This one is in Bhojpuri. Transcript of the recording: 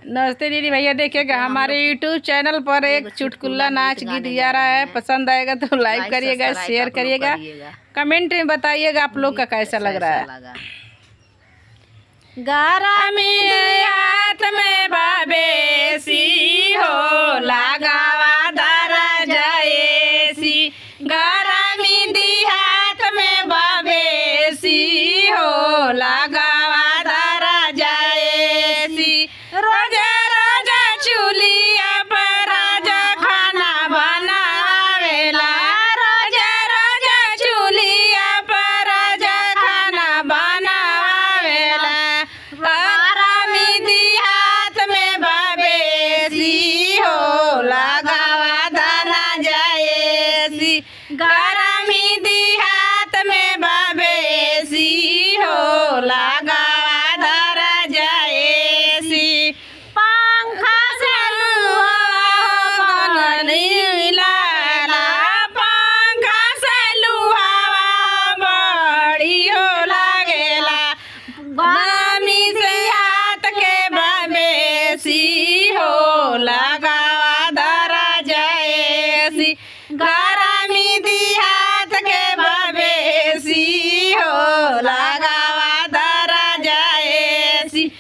नमस्ते दीदी भैया, देखिएगा हमारे YouTube चैनल पर एक चुटकुला नाच गीत जा रहा है। पसंद आएगा तो लाइक करिएगा, शेयर करिएगा, कमेंट में बताइएगा आप लोग का कैसा लग रहा है। गरमी हाथ में बाबेसी हो लगावा दरा जाएसी, गरमी दी हाथ में बाबेसी हो लगावा दरा जाएसी। रोजा रोजा चूल्हा पर राजा खाना बनावेला, रोजा रोजा चूल्हा पर राजा खाना बनावेला। गरमी दी हाथ में बाबेसी हो लगावा दरा जाएसी, गरमी दी हाथ में बाबेसी हो लगावा दरा जाएसी। पंखा से लुहावा नीला, पंखा से लुहावा बड़ी हो लागेला। गरमी से हाथ के बाबेसी हो लगावा दरा जाएसी, गरमी दी हाथ के बाबेसी हो लगावा दरा जाएसी।